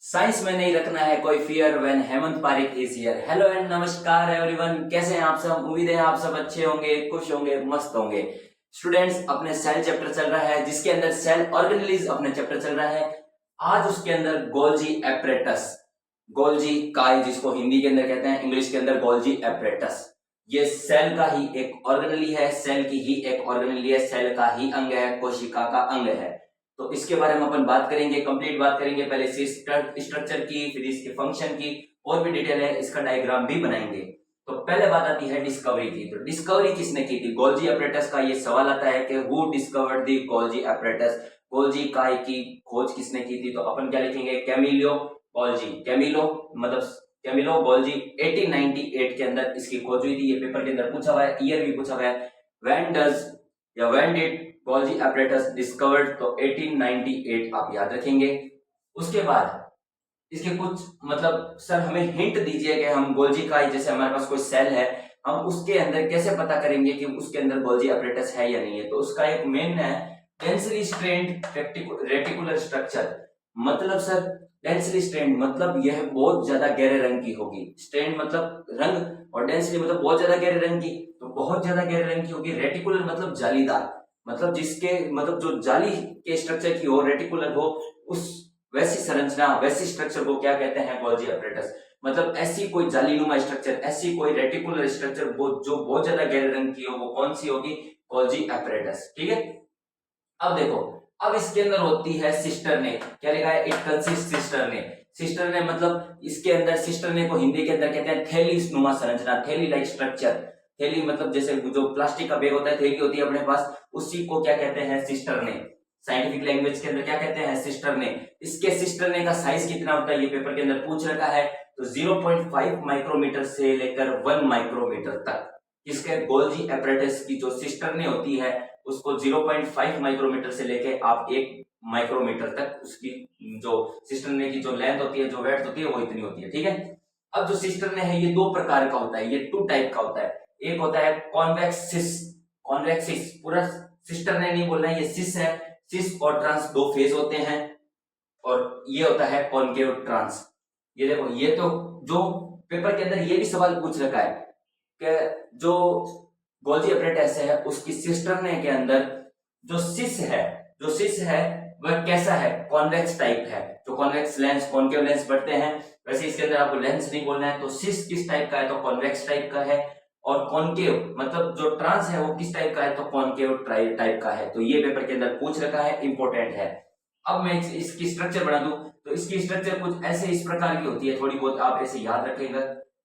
Science में नहीं रखना है कोई fear when Hemant Pareek is here. Hello and नमस्कार एवरीवन, कैसे हैं आप सब। उम्मीद है आप सब अच्छे होंगे, खुश होंगे, मस्त होंगे। स्टूडेंट्स, अपने सेल चैप्टर चल रहा है जिसके अंदर सेल ऑर्गेनेलिज अपने चैप्टर चल रहा है। आज उसके अंदर गोल्जी एपरेटस, गोल्जी काय जिसको हिंदी के अंदर कहते हैं, इंग्लिश के अंदर गोल्जी एपरेटस, ये सेल का ही एक ऑर्गेनेली है, सेल की ही एक ऑर्गेनेली है, सेल का ही अंग है, कोशिका का अंग है। तो इसके बारे में अपन बात करेंगे, कंप्लीट बात करेंगे। पहले इसके स्ट्रक्चर की, फिर इसके फंक्शन की, और भी डिटेल है, इसका डायग्राम भी बनाएंगे। तो पहले बात आती है डिस्कवरी की। तो डिस्कवरी किसने की थी? गोल्जी एपरेटस का ये सवाल आता है कि who discovered the Golgi apparatus, Golgi काय की खोज किसने की थी? तो अपन क्या लिखेंगे? Camillo Golgi. कैमिलो मतलब कैमिलो गोल्जी 1898 के अंदर इसकी खोज हुई थी। ये पेपर के अंदर पूछा हुआ है, ईयर भी पूछा हुआ है। व्हेन डज या when did Golgi apparatus discovered? तो 1898 आप याद रखेंगे। उसके बाद इसके कुछ मतलब सर हमें हिंट दीजिए कि हम गोल्जी का, जैसे हमारे पास कोई सेल है, हम उसके अंदर कैसे पता करेंगे कि उसके अंदर गोल्जी एपरेटस है या नहीं है? तो उसका एक मेन है डेंसली स्ट्रेन्ड रेटिकुलर स्ट्रक्चर। मतलब सर डेंसली स्ट्रेन्ड मतलब यह बहुत ज्यादा गहरे रंग की होगी। स्ट्रेन्ड मतलब रंग, और डेंसली मतलब बहुत ज्यादा गहरे रंग की। तो बहुत ज्यादा गहरे रंग की होगी। रेटिकुलर मतलब जालीदार, मतलब जिसके मतलब जो जाली के स्ट्रक्चर की हो, रेटिकुलर हो, उस वैसी संरचना, वैसी स्ट्रक्चर को क्या कहते हैं? Golgi apparatus. मतलब ऐसी कोई जालीनुमा स्ट्रक्चर, ऐसी कोई रेटिकुलर स्ट्रक्चर जो बहुत ज्यादा गहरे रंग की हो, वो कौन सी होगी? Golgi apparatus. ठीक है। अब देखो, अब इसके अंदर होती है सिस्टरने। क्या लिखा है? It consist सिस्टरने। सिस्टरने मतलब इसके अंदर, सिस्टरने को हिंदी के अंदर कहते हैं थैली नुमा संरचना, थैली लाइक स्ट्रक्चर। थैली मतलब जैसे जो प्लास्टिक का बैग होता है, थैली होती है अपने पास, उसी को क्या कहते हैं? सिस्टरने। साइंटिफिक लैंग्वेज के अंदर क्या कहते हैं? सिस्टरने। इसके सिस्टरने का साइज कितना होता है? ये पेपर के अंदर पूछ रखा है। तो 0.5 माइक्रोमीटर से लेकर 1 माइक्रोमीटर तक इसके गोल्जी एपरेटस की जो सिस्टरने होती है, उसको 0.5 माइक्रोमीटर से लेके आप 1 माइक्रोमीटर तक उसकी जो सिस्टरने की जो लेंथ होती है, जो वेट होती है, वो इतनी होती है। ठीक है। अब जो सिस्टरने है ये दो प्रकार का होता है, ये 2 टाइप का होता है। एक होता है कॉन्वेक्सिस। कॉन्वेक्सिस पूरा सिस्टरने नहीं बोलना है, ये सिस है। सिस और ट्रांस दो फेज होते हैं। और ये होता है कॉन्केव ट्रांस। ये देखो, ये तो जो पेपर के अंदर ये भी सवाल पूछ रखा है कि जो गोल्जी एपरेटस है उसकी सिस्टरने के अंदर जो सिस है, जो सिस है वह कैसा है? कॉन्वेक्स टाइप है। जो कॉन्वेक्स लेंस, कॉन्केव लेंस बढ़ते हैं, वैसे इसके अंदर आपको लेंस नहीं बोलना है। तो सिस किस टाइप का है? तो कॉन्वेक्स टाइप का है। और कॉन्केव मतलब जो ट्रांस है वो किस टाइप का है? तो कॉन्केव टाइप का है। तो ये पेपर के अंदर पूछ रखा है, इंपॉर्टेंट है। अब मैं इसकी स्ट्रक्चर बना दूं तो इसकी स्ट्रक्चर कुछ ऐसे इस प्रकार की होती है, थोड़ी बहुत आप ऐसे याद रखेंगे।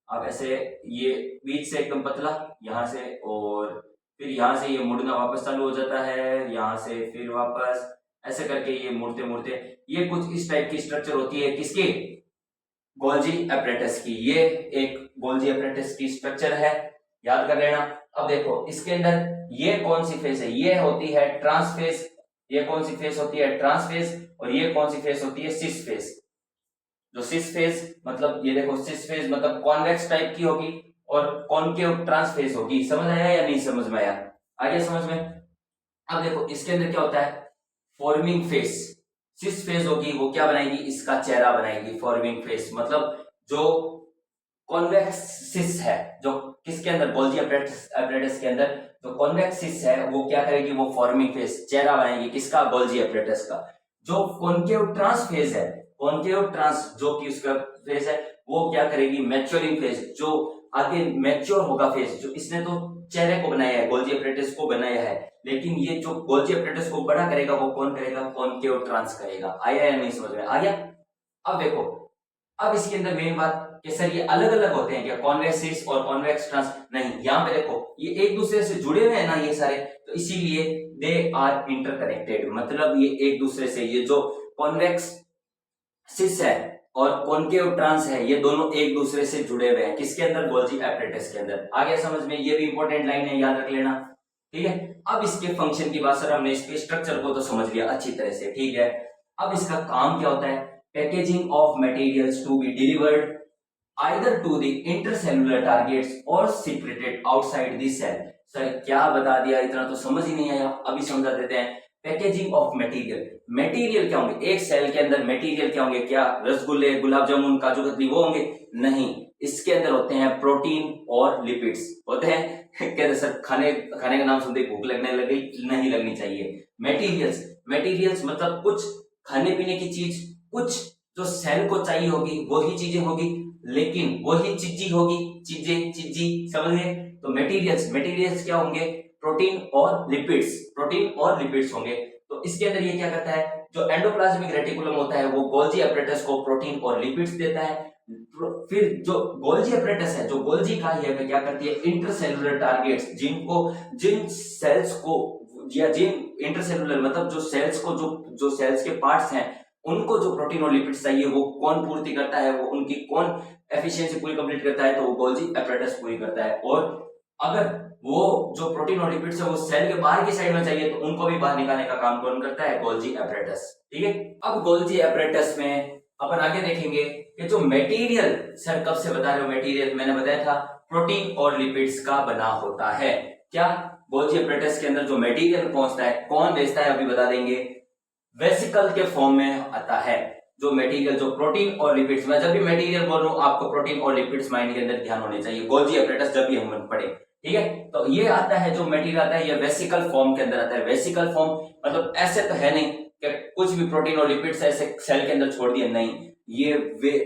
आप ऐसे, ये बीच से एकदम पतला यहां से, और फिर यहां से ये मुड़ना वापस चालू हो जाता है, यहां से फिर वापस ऐसे करके ये मुड़ते मुड़ते, ये कुछ इस टाइप की स्ट्रक्चर होती है। किसकी? गोल्जी एपरेटस की। ये एक गोल्जी एपरेटस की स्ट्रक्चर है, याद कर लेना। अब देखो इसके अंदर ये कौन सी फेस है? ये होती है ट्रांस फेस। ये कौन सी फेस होती है? Trans face. और ये कौन सी फेस होती है? Cis face. जो सिस फेस मतलब ये देखो, सिस फेस मतलब कॉन्वेक्स टाइप की होगी, और कॉनकेव ट्रांस फेस होगी। समझ आया या नहीं समझ में आया? आ गया समझ में? अब देखो इसके अंदर क्या होता है? Forming face. सिस फेस होगी, वो क्या बनाएगी? इसका चेहरा बनाएगी। फॉर्मिंग फेस मतलब जो कॉन्वेक्स सिस है, जो किसके अंदर? गोल्जी एपरेटस के अंदर जो कॉन्वेक्स सिस है वो क्या करेगी? वो फॉर्मिंग फेस, चेहरा बनाएगी। किसका? गोल्जी एपरेटस का। जो कॉनकेव ट्रांस फेज है, कॉनकेव ट्रांस जो कि उसका फेज है, वो क्या करेगी? मैच्योरिंग फेज, जो आगे मैच्योर होगा फेज। जो इसने तो चेहरे को बनाया है, गोल्जी एपरेटस को बनाया है, लेकिन ये जो गोल्जी एपरेटस को बड़ा करेगा वो कौन करेगा? कॉनकेव ट्रांस करेगा। आया या नहीं समझ में? आ गया? अब देखो, अब इसके अंदर मेन बात कि सर ये अलग अलग होते हैं क्या? कॉन्वेक्स सिस और कॉन्वेक्स ट्रांस? नहीं, यहाँ पे देखो ये एक दूसरे से जुड़े हुए हैं ना ये सारे, तो इसीलिए दे आर इंटरकनेक्टेड। मतलब ये एक दूसरे से, ये जो कॉन्वेक्स सिस है और कॉनकेव ट्रांस है, ये दोनों एक दूसरे से जुड़े हुए हैं। किसके अंदर? गोल्जी एपरेटस के अंदर। आ गया समझ में? ये भी इंपॉर्टेंट लाइन है, याद रख लेना। ठीक है। अब इसके फंक्शन की बात, सर हमने इसके स्ट्रक्चर को तो समझ लिया अच्छी तरह से, ठीक है। अब इसका काम क्या होता है? Packaging of materials to be delivered either to the intercellular targets or secreted outside the cell। Sir क्या बता दिया, इतना तो समझ ही नहीं आया, अभी समझा देते हैं। पैकेजिंग ऑफ मटेरियल, मटेरियल क्या होंगे, एक सेल के अंदर मटेरियल क्या होंगे, क्या रसगुल्ले, गुलाब जामुन, काजू कतली वो होंगे? नहीं, इसके अंदर होते हैं प्रोटीन और लिपिड्स होते हैं। कहते सर खाने खाने का नाम सुनते ही भूख लगने लगी, नहीं लगनी चाहिए। मटेरियल्स, मटेरियल्स मतलब कुछ खाने पीने की चीज, कुछ जो सेल को चाहिए होगी वही चीजें होगी, लेकिन वही चीजी होगी, चीजें चीजी, समझ गए? तो मटेरियल्स, मटेरियल्स क्या होंगे? प्रोटीन और लिपिड्स, प्रोटीन और लिपिड्स होंगे। तो इसके अंदर ये क्या करता है, जो एंडोप्लाज्मिक रेटिकुलम होता है वो गोल्जी एपरेटस को प्रोटीन और लिपिड्स देता है। फिर जो गोल्जी एपरेटस है, जो गोल्जी का ही है, क्या करती है, इंटरसेलुलर टारगेट्स, जिन सेल्स को या जिन इंटरसेलुलर मतलब जो सेल्स को जो सेल्स के पार्ट्स हैं उनको जो प्रोटीन और लिपिड्स चाहिए वो कौन पूर्ति करता है, वो उनकी कौन एफिशिएंसी पूरी कंप्लीट करता है, तो वो गोल्जी एपरेटस पूरी करता है। और अगर वो जो प्रोटीन और लिपिड्स है वो सेल के बाहर की साइड में चाहिए तो उनको भी बाहर निकालने का काम कौन करता है, गोल्जी एपरेटस। ठीक है, अब गोल्जी एपरेटस में अपन आगे देखेंगे कि जो मटेरियल, सर कब से बता रहे हो मटेरियल, मैंने बताया था प्रोटीन और लिपिड्स का बना होता है। क्या गोल्जी एपरेटस के अंदर जो मटेरियल पहुंचता है कौन भेजता है, अभी बता देंगे, वेसिकल के फॉर्म में आता है। जो मटेरियल, जो प्रोटीन और लिपिड्स, मैं जब भी मटेरियल बोल रहा हूं आपको प्रोटीन और लिपिड्स माइंड के अंदर ध्यान होने चाहिए, गोल्जी एपरेटस जब भी हम पढ़े, ठीक है। तो ये आता है, जो मटेरियल आता है ये वेसिकल फॉर्म के अंदर आता है। वेसिकल फॉर्म मतलब ऐसे तो है नहीं कि कुछ भी प्रोटीन और लिपिड्स ऐसे सेल के अंदर छोड़ दिए, नहीं, ये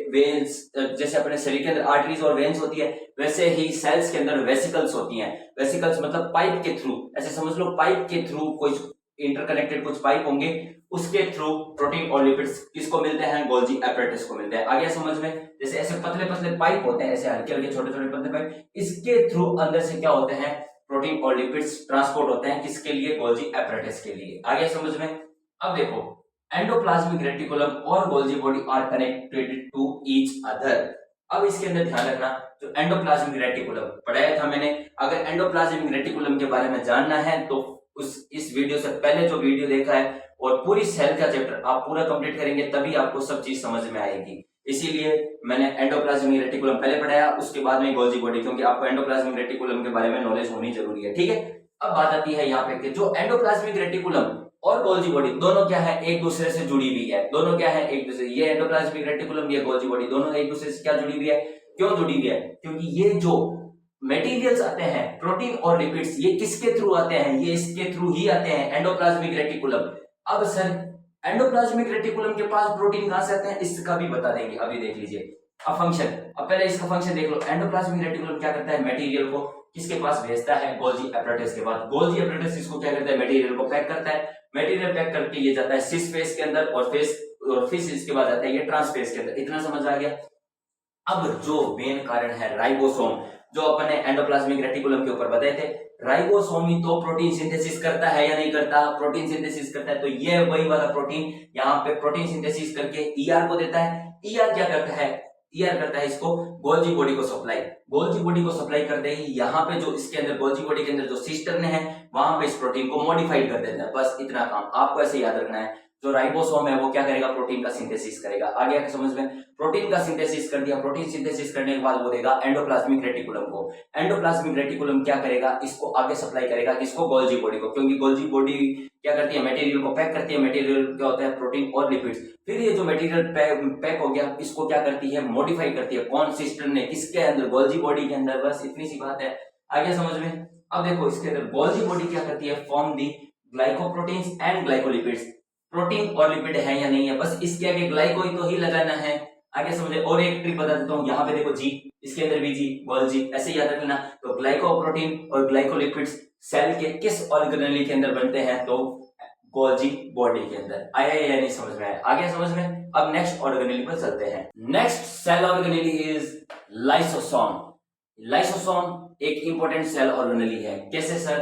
वेन्स, जैसे अपने शरीर के अंदर आर्टरीज और वेन्स होती है वैसे ही सेल्स के अंदर वेसिकल्स होती हैं। वेसिकल्स मतलब पाइप के थ्रू, ऐसे समझ लो पाइप के थ्रू कोई इंटरकनेक्टेड कुछ पाइप होंगे, उसके थ्रू प्रोटीन और लिपिड्स किसको मिलते हैं, गोल्जी एपरेटस को मिलते हैं। आगे समझ में, जैसे ऐसे पतले पतले पाइप होते हैं, ऐसे हल्के हल्के छोटे छोटे पतले पाइप, इसके थ्रू अंदर से क्या होते हैं, प्रोटीन और लिपिड्स ट्रांसपोर्ट होते हैं, किसके लिए, गोल्जी एपरेटस के लिए। आगे समझ में। अब देखो, एंडोप्लाज्मिक रेटिकुलम और Golgi body are connected to each other. अब इसके अंदर ध्यान रखना, जो एंडोप्लाज्मिक रेटिकुलम पढ़ाया था मैंने, अगर एंडोप्लाज्मिक रेटिकुलम के बारे में जानना है तो इस वीडियो से पहले जो वीडियो देखा है और पूरी सेल का चैप्टर आप पूरा कंप्लीट करेंगे तभी आपको सब चीज समझ में आएगी। इसीलिए मैंने एंडोप्लाज्मिक रेटिकुलम पहले पढ़ाया, उसके बाद में गोल्जी बॉडी, क्योंकि आपको एंडोप्लाज्मिक रेटिकुलम के बारे में नॉलेज होनी जरूरी है। ठीक है, अब बात आती है यहाँ पे कि जो एंडोप्लाज्मिक रेटिकुलम और गोल्जी बॉडी दोनों क्या है, एक दूसरे से जुड़ी हुई है। दोनों क्या है, एक दूसरे, ये एंडोप्लाज्मिक रेटिकुलम, ये गोल्जी बॉडी, दोनों एक दूसरे से क्या जुड़ी हुई है, क्यों जुड़ी हुई है, क्योंकि ये जो मटेरियल्स आते हैं प्रोटीन और लिपिड्स, ये किसके थ्रू आते हैं, ये इसके थ्रू ही आते हैं, एंडोप्लाज्मिक रेटिकुलम। अब सर एंडोप्लाज्मिक रेटिकुलम के पास प्रोटीन कहां से आते हैं, इसका भी बता देंगे, अभी देख लीजिए। अब फंक्शन, अब पहले इसका फंक्शन देख लो। एंडोप्लाज्मिक रेटिकुलम क्या करता है, मटेरियल को किसके पास भेजता है, गोल्जी एपरेटस के पास। गोल्जी एपरेटस इसको क्या करता है, मटेरियल को पैक करता है। मटेरियल पैक करके ये जाता है सिस फेस के अंदर, और फिर इसके बाद आता है ये ट्रांस फेस के अंदर। इतना समझ आ गया। अब जो मेन कारण है राइबोसोम, जो अपन ने एंडोप्लाज्मिक रेटिकुलम के ऊपर बताए थे, राइबोसोम ही तो प्रोटीन सिंथेसिस करता है या नहीं करता, प्रोटीन सिंथेसिस करता है। तो ये वही वाला प्रोटीन यहाँ पे प्रोटीन सिंथेसिस करके ईआर को देता है। ईआर क्या करता है, ईआर करता है इसको गोल्जी बॉडी को सप्लाई। गोल्जी बॉडी को सप्लाई करते ही यहाँ पे जो इसके अंदर गोल्जी बॉडी के अंदर जो सिस्टर्न है वहां पे इस प्रोटीन को मॉडिफाइड कर देते हैं। बस इतना काम आपको ऐसे याद रखना है। जो राइबोसोम है वो क्या करेगा, प्रोटीन का सिंथेसिस करेगा। आगे आके समझ में, प्रोटीन का सिंथेसिस कर दिया, प्रोटीन सिंथेसिस करने के बाद वो देगा एंडोप्लाज्मिक रेटिकुलम को। एंडोप्लाज्मिक रेटिकुलम क्या करेगा, इसको आगे सप्लाई करेगा, किसको, गोल्जी बॉडी को, क्योंकि गोल्जी बॉडी क्या करती है, मटेरियल को पैक करती है। मटेरियल क्या होता है, प्रोटीन और लिपिड्स। फिर ये जो मटेरियल पैक हो गया इसको क्या करती है, मॉडिफाई करती है। कौन, सिस्टम ने, किसके अंदर, गोल्जी बॉडी के अंदर। बस इतनी सी बात है, आगे समझ में। अब देखो इसके अंदर गोल्जी बॉडी क्या करती है, form the glycoproteins and glycolipids. Protein और लिपिड है या नहीं है, बस इसके आगे ग्लाइको ही लगाना है। आगे समझे। और एक ट्रिक बता देता हूँ, यहाँ पे देखो जी, इसके अंदर भी जी, गोल्जी, ऐसे याद रखना। तो ग्लाइकोप्रोटीन और ग्लाइकोलिपिड्स सेल के किस ऑर्गेनेली के अंदर बनते हैं, तो गोल्जी बॉडी के अंदर। आया या नहीं समझ में आया, आगे समझ में। अब नेक्स्ट ऑर्गेनेली पर चलते हैं। Next cell organelle is lysosome. Lysosome एक इंपॉर्टेंट सेल ऑर्गेनेली है। कैसे सर,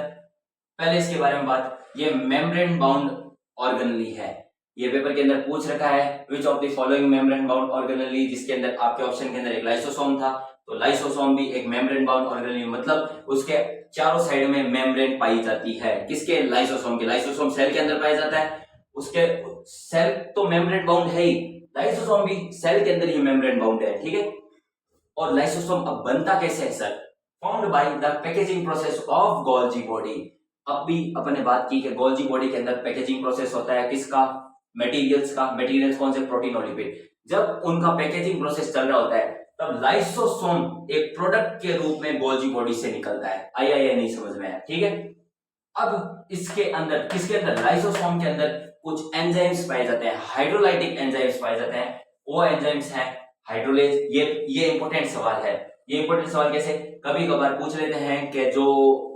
पहले इसके बारे में बात, ये मेम्ब्रेन बाउंड ऑर्गेनेली है। ये पेपर के अंदर पूछ रखा है which of the following membrane bound organelle, जिसके अंदर आपके ऑप्शन के अंदर एक लाइसोसोम था। तो लाइसोसोम भी एक मेम्ब्रेन बाउंड ऑर्गेनेली, मतलब उसके चारों साइड में मेम्ब्रेन पाई जाती है। किसके, लाइसोसोम के। लाइसोसोम सेल के अंदर पाया जाता है, उसके सेल तो मेम्ब्रेन बाउंड है ही, लाइसोसोम भी सेल के अंदर ही मेम्ब्रेन बाउंड है। ठीक है, और लाइसोसोम अब बनता कैसे है sir, found by the packaging process of Golgi body. अब भी अपन ने बात की कि गोल्जी बॉडी के अंदर पैकेजिंग प्रोसेस होता है किसका, मटेरियल्स कौन से, प्रोटीन और लिपिड, जब उनका पैकेजिंग प्रोसेस चल रहा होता है तब लाइसोसोम एक प्रोडक्ट के रूप में गोल्जी बॉडी से निकलता है। आया या नहीं समझ में आया? ठीक है। अब इसके अंदर, किसके अंदर, लाइसोसोम के अंदर कुछ एंजाइम्स पाए जाते हैं, हाइड्रोलाइटिक एंजाइम्स पाए जाते हैं। वो एंजाइम्स हैं हाइड्रोलेज। ये इंपॉर्टेंट सवाल है। ये इंपॉर्टेंट सवाल कैसे, कभी कभार पूछ लेते हैं कि जो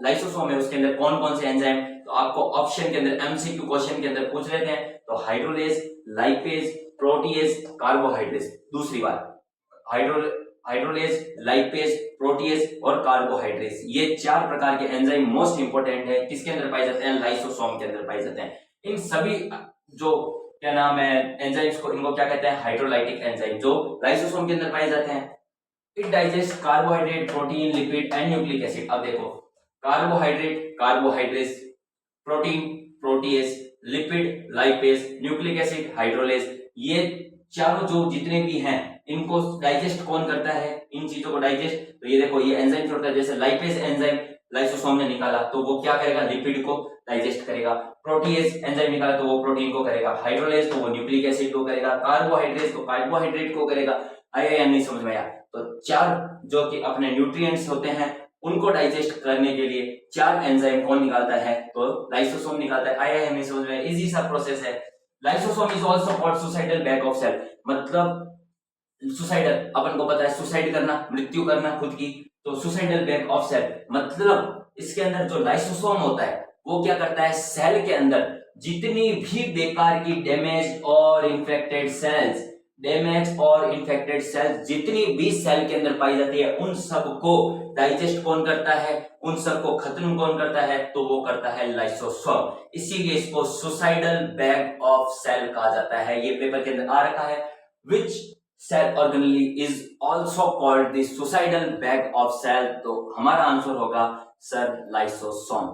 लाइसोसोम है उसके अंदर कौन कौन से एंजाइम, तो आपको ऑप्शन के अंदर एमसीक्यू क्वेश्चन के अंदर पूछ लेते हैं, तो हाइड्रोलेज, लाइपेज, प्रोटीएज, कार्बोहाइड्रेज। दूसरी बात, हाइड्रोलेज, लाइपेज, प्रोटीएज और कार्बोहाइड्रेज, ये 4 प्रकार के एंजाइम मोस्ट इंपोर्टेंट है। किसके अंदर पाए जाते हैं? लाइसोसोम के अंदर पाए जाते हैं। इन सभी जो क्या नाम है एंजाइम्स को, इनको क्या कहते हैं? हाइड्रोलाइटिक एंजाइम, जो लाइसोसोम के अंदर पाए जाते हैं। It digest carbohydrate, protein, lipid and nucleic acid. अब देखो, carbohydrate, carbohydrase, protein, protease, lipid, lipase, nucleic acid, hydrolase, ये चारों जो जितने भी हैं इनको डाइजेस्ट कौन करता है? इन चीजों को डाइजेस्ट, तो ये देखो ये एंजाइम छोड़ता है। जैसे लाइपेज एंजाइम लाइसोसोम ने निकाला तो वो क्या करेगा? लिपिड को डाइजेस्ट करेगा। प्रोटीएज एंजाइम निकाला तो वो प्रोटीन को करेगा। हाइड्रोलेज तो वो न्यूक्लिक एसिड को करेगा। कार्बोहाइड्रेट तो कार्बोहाइड्रेट को करेगा। आया या नहीं समझ में आया? तो 4 जो कि अपने न्यूट्रिएंट्स होते हैं उनको डाइजेस्ट करने के लिए 4 एंजाइम कौन निकालता है? तो लाइसोसोम निकालता है। आया या नहीं समझ में? इजी सा प्रोसेस है। Lysosome is also called suicidal bag of cell. मतलब सुसाइडल, अपन को पता है सुसाइड करना, मृत्यु करना खुद की, तो सुसाइडल बैग ऑफ सेल मतलब इसके अंदर जो लाइसोसोम होता है वो क्या करता है? सेल के अंदर जितनी भी बेकार की डैमेज और इन्फेक्टेड सेल्स जितनी भी सेल के अंदर पाई जाती है उन सबको डाइजेस्ट कौन करता है? उन सबको खत्म कौन करता है? तो वो करता है लाइसोसोम। इसीलिए इसको सुसाइडल बैग ऑफ सेल कहा जाता है। ये पेपर के अंदर आ रखा है। Which cell organelle is also called the suicidal bag of cell. तो हमारा आंसर होगा सर लाइसोसोम।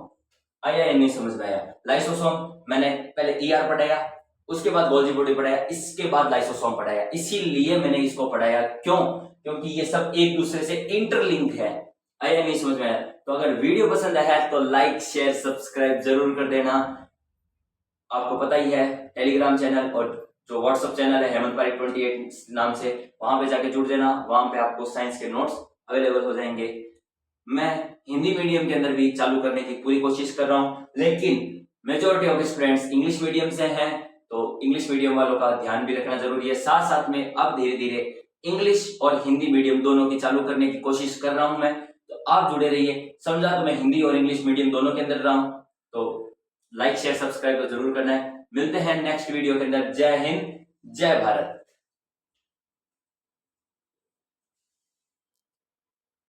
आया या नहीं समझ में आया? लाइसोसोम मैंने पहले ईआर पढ़ाया, उसके बाद गोल्जी बॉडी पढ़ाया, इसके बाद लाइसोसोम पढ़ाया। इसीलिए मैंने इसको पढ़ाया। क्यों? क्योंकि ये सब एक दूसरे से इंटरलिंक है। आया नहीं समझ में आया? तो अगर वीडियो पसंद आया तो लाइक, शेयर, सब्सक्राइब जरूर कर देना। आपको पता ही है टेलीग्राम चैनल और जो व्हाट्सएप चैनल है हेमंत पारिक 28 नाम से, वहां पे जाके जुड़ देना। वहां पे आपको साइंस के नोट्स अवेलेबल हो जाएंगे। मैं हिंदी मीडियम के अंदर भी चालू करने की पूरी कोशिश कर रहा हूं, लेकिन majority of students English medium से हैं, तो इंग्लिश मीडियम वालों का ध्यान भी रखना जरूरी है। साथ साथ में अब धीरे धीरे इंग्लिश और हिंदी मीडियम दोनों की चालू करने की कोशिश कर रहा हूं मैं, तो आप जुड़े रहिए। समझा तो मैं हिंदी और इंग्लिश मीडियम दोनों के अंदर रहा हूं, तो लाइक, शेयर, सब्सक्राइब तो जरूर करना है। मिलते हैं नेक्स्ट वीडियो के अंदर। जय हिंद, जय भारत।